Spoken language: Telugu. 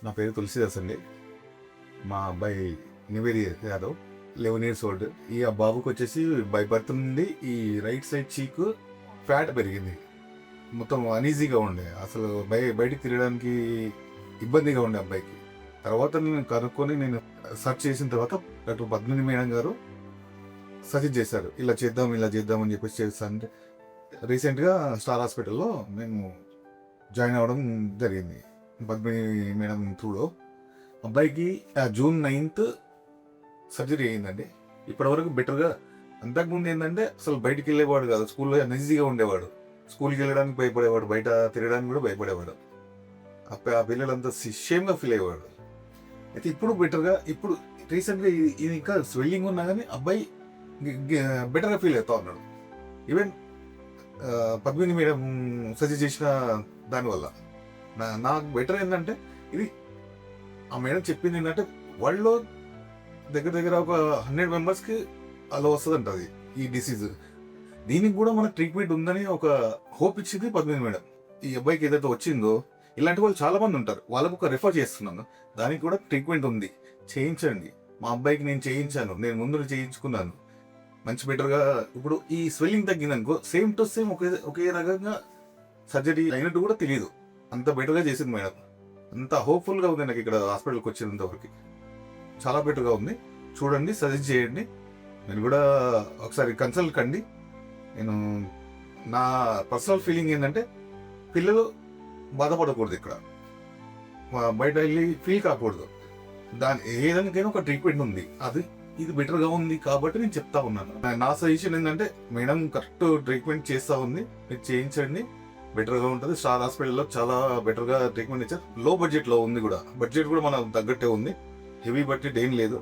నా పేరు తులసిదాస్ అండి. మా అబ్బాయి నివేది యాదవ్ 11 years ఓల్డ్. ఈ బాబుకి వచ్చేసి బై బర్త్ నుండి ఈ రైట్ సైడ్ చీక్ ఫ్యాట్ పెరిగింది. మొత్తం అనీజీగా ఉండే, అసలు బయటికి తిరగడానికి ఇబ్బందిగా ఉండే అబ్బాయికి. తర్వాత నేను కనుక్కొని నేను సెర్చ్ చేసిన తర్వాత డాక్టర్ పద్మిని మేడం గారు సజెస్ట్ చేశారు, ఇలా చేద్దాం అని చెప్పేసి చేస్తాను. రీసెంట్గా స్టార్ హాస్పిటల్లో నేను జాయిన్ అవ్వడం జరిగింది పద్మిని మేడం త్రూలో. అబ్బాయికి June 9th సర్జరీ అయిందండి. ఇప్పటివరకు బెటర్గా. అంతకుముందు ఏంటంటే అసలు బయటికి వెళ్ళేవాడు కాదు, స్కూల్లో అనీజీగా ఉండేవాడు, స్కూల్కి వెళ్ళడానికి భయపడేవాడు, బయట తిరగడానికి కూడా భయపడేవాడు. ఆ పిల్లలంతా షేమ్గా ఫీల్ అయ్యేవాడు. అయితే ఇప్పుడు బెటర్గా, ఇప్పుడు రీసెంట్గా ఇది ఇంకా స్వెల్లింగ్ ఉన్నా కానీ అబ్బాయి బెటర్గా ఫీల్ అవుతా ఉన్నాడు. ఈవెన్ పద్మిని మేడం సజెస్ట్ చేసిన దానివల్ల నాకు బెటర్ ఏంటంటే, ఇది ఆ మేడం చెప్పింది ఏంటంటే వరల్డ్లో దగ్గర ఒక 100 members అలా వస్తుందంట అది, ఈ డిసీజ్. దీనికి కూడా మనకు ట్రీట్మెంట్ ఉందని ఒక హోప్ ఇచ్చింది పద్మిని మేడం. ఈ అబ్బాయికి ఏదైతే వచ్చిందో ఇలాంటి వాళ్ళు చాలా మంది ఉంటారు, వాళ్ళకు ఒక రెఫర్ చేస్తున్నాను, దానికి కూడా ట్రీట్మెంట్ ఉంది, చేయించండి. మా అబ్బాయికి నేను చేయించాను, నేను ముందు చేయించుకున్నాను, మంచి బెటర్గా. ఇప్పుడు ఈ స్వెల్లింగ్ తగ్గిందనుకో సేమ్ టు సేమ్ ఒకే రకంగా సర్జరీ అయినట్టు కూడా తెలియదు, అంత బెటర్గా చేసింది మేడం. అంత హోప్ఫుల్గా ఉంది నాకు ఇక్కడ హాస్పిటల్కి వచ్చినంతవరకు. చాలా బెటర్గా ఉంది. చూడండి, సజెస్ట్ చేయండి. నేను కూడా ఒకసారి కన్సల్ట్ కండి. నేను నా పర్సనల్ ఫీలింగ్ ఏంటంటే పిల్లలు బాధపడకూడదు, ఇక్కడ బయట వెళ్ళి ఫీల్ కాకూడదు. ఏదానికైనా ఒక ట్రీట్మెంట్ ఉంది, ఇది బెటర్గా ఉంది కాబట్టి నేను చెప్తా ఉన్నాను. నా సజెషన్ ఏంటంటే మేడం కరెక్ట్ ట్రీట్మెంట్ చేస్తూ ఉంది, మీరు చేయించండి, బెటర్గా ఉంటుంది. స్టార్ హాస్పిటల్లో చాలా బెటర్గా ట్రీట్మెంట్ ఇచ్చారు. లో బడ్జెట్లో ఉంది కూడా, బడ్జెట్ కూడా మనం తగ్గట్టే ఉంది, హెవీ బడ్జెట్ ఏం లేదు.